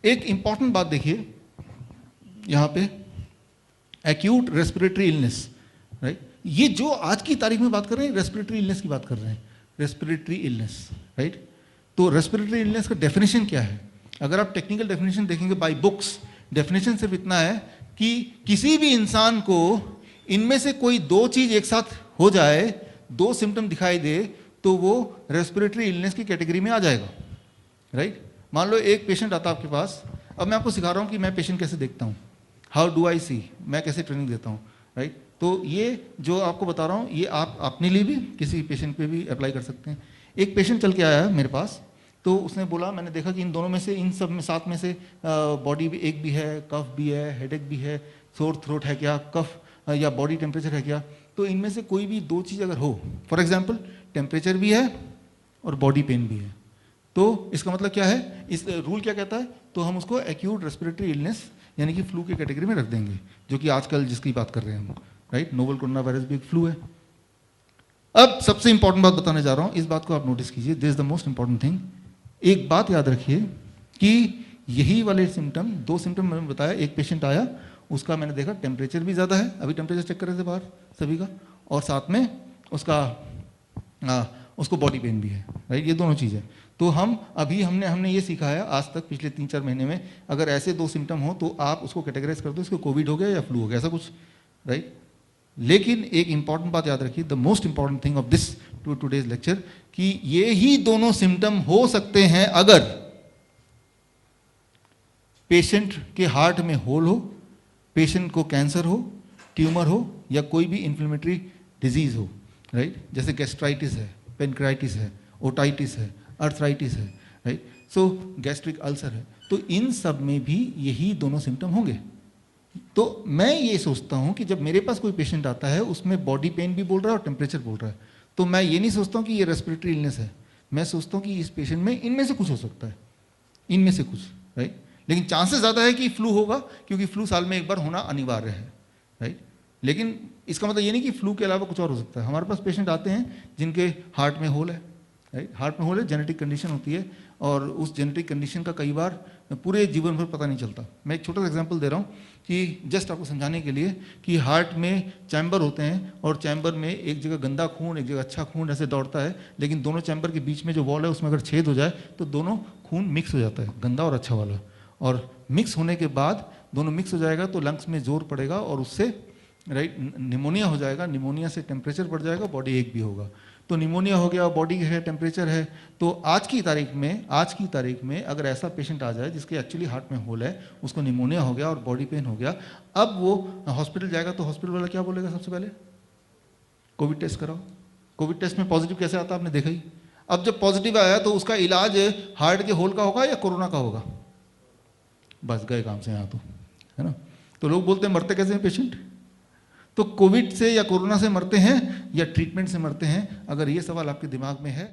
एक इंपॉर्टेंट बात देखिए यहाँ पे, एक्यूट रेस्पिरेटरी इलनेस, राइट। ये जो आज की तारीख में बात कर रहे हैं रेस्पिरेटरी इलनेस की बात कर रहे हैं, रेस्पिरेटरी इलनेस, राइट। तो रेस्पिरेटरी इलनेस का डेफिनेशन क्या है? अगर आप टेक्निकल डेफिनेशन देखेंगे बाय बुक्स, डेफिनेशन सिर्फ इतना है कि किसी भी इंसान को इनमें से कोई दो चीज एक साथ हो जाए, दो सिम्टम दिखाई दे, तो वो रेस्पिरेटरी इलनेस की कैटेगरी में आ जाएगा, राइट। मान लो एक पेशेंट आता है आपके पास, अब मैं आपको सिखा रहा हूँ कि मैं पेशेंट कैसे देखता हूँ, हाउ डू आई सी, मैं कैसे ट्रेनिंग देता हूँ, राइट। तो ये जो आपको बता रहा हूँ ये आप अपने लिए भी किसी पेशेंट पे भी अप्लाई कर सकते हैं। एक पेशेंट चल के आया है मेरे पास, तो उसने बोला मैंने देखा कि इन दोनों में से, इन सब में सात में से बॉडी भी एक भी है, कफ भी है, हेडेक भी है, सोर थ्रोट है क्या, कफ या बॉडी टेम्परेचर है क्या, तो इनमें से कोई भी दो चीज़ अगर हो, फॉर एग्जांपल टेम्परेचर भी है और बॉडी पेन भी है, तो इसका मतलब क्या है, इस रूल क्या कहता है, तो हम उसको एक्यूट रेस्पिरेटरी इलनेस यानी कि फ्लू की कैटेगरी में रख देंगे, जो कि आजकल जिसकी बात कर रहे हैं हम, राइट। नोवल कोरोना वायरस भी एक फ्लू है। अब सबसे इंपॉर्टेंट बात बताने जा रहा हूं, इस बात को आप नोटिस कीजिए, this is the most important thing. एक बात याद रखिए कि यही वाले सिम्टम, दो सिम्टम मैंने बताया, एक पेशेंट आया उसका मैंने देखा टेम्परेचर भी ज़्यादा है, अभी टेम्परेचर चेक कर रहे थे बाहर सभी का, और साथ में उसको बॉडी पेन भी है, राइट। ये दोनों चीज़ें, तो हम अभी हमने ये सीखा है आज तक पिछले 3-4 महीने में, अगर ऐसे दो सिम्टम हो तो आप उसको कैटेगराइज कर दो, इसको कोविड हो गया या फ्लू हो गया, ऐसा कुछ, राइट। लेकिन एक इंपॉर्टेंट बात याद रखिए, the most important thing of this today's lecture, कि ये ही दोनों सिम्टम हो सकते हैं अगर पेशेंट के हार्ट में होल हो, पेशेंट को कैंसर हो, ट्यूमर हो, या कोई भी इन्फ्लेमेटरी डिजीज हो, राइट। जैसे गैस्ट्राइटिस है, पेनक्राइटिस है, ओटाइटिस है, अर्थराइटिस है, राइट। सो गैस्ट्रिक अल्सर है, तो इन सब में भी यही दोनों सिम्टम होंगे। तो मैं ये सोचता हूँ कि जब मेरे पास कोई पेशेंट आता है उसमें बॉडी पेन भी बोल रहा है और टेम्परेचर बोल रहा है, तो मैं ये नहीं सोचता हूँ कि ये रेस्पिरेटरी इलनेस है, मैं सोचता हूँ कि इस पेशेंट में इनमें से कुछ हो सकता है, इनमें से कुछ, राइट। लेकिन चांसेस ज़्यादा है कि फ्लू होगा, क्योंकि फ्लू साल में एक बार होना अनिवार्य है, राइट। लेकिन इसका मतलब ये नहीं कि फ्लू के अलावा कुछ और हो सकता है। हमारे पास पेशेंट आते हैं जिनके हार्ट में होल है, राइट। हार्ट में होल है, जेनेटिक कंडीशन होती है, और उस जेनेटिक कंडीशन का कई बार पूरे जीवन भर पता नहीं चलता। मैं एक छोटा सा एग्जांपल दे रहा हूँ कि जस्ट आपको समझाने के लिए, कि हार्ट में चैम्बर होते हैं, और चैम्बर में एक जगह गंदा खून, एक जगह अच्छा खून ऐसे दौड़ता है, लेकिन दोनों चैम्बर के बीच में जो वॉल है उसमें अगर छेद हो जाए तो दोनों खून मिक्स हो जाता है, गंदा और अच्छा वाला, और मिक्स होने के बाद दोनों मिक्स हो जाएगा तो लंग्स में जोर पड़ेगा और उससे, राइट, निमोनिया हो जाएगा, निमोनिया से टेम्परेचर बढ़ जाएगा, बॉडी एक भी होगा, तो निमोनिया हो गया, बॉडी है, टेम्परेचर है। तो आज की तारीख में अगर ऐसा पेशेंट आ जाए जिसके एक्चुअली हार्ट में होल है, उसको निमोनिया हो गया और बॉडी पेन हो गया, अब वो हॉस्पिटल जाएगा तो हॉस्पिटल वाला क्या बोलेगा, सबसे पहले कोविड टेस्ट कराओ। कोविड टेस्ट में पॉजिटिव कैसे आता आपने देखा ही। अब जब पॉजिटिव आया तो उसका इलाज हार्ट के होल का होगा या कोरोना का होगा, बस गए काम से यहाँ, तो है ना। तो लोग बोलते हैं मरते कैसे हैं पेशेंट, तो कोविड से या कोरोना से मरते हैं या ट्रीटमेंट से मरते हैं, अगर ये सवाल आपके दिमाग में है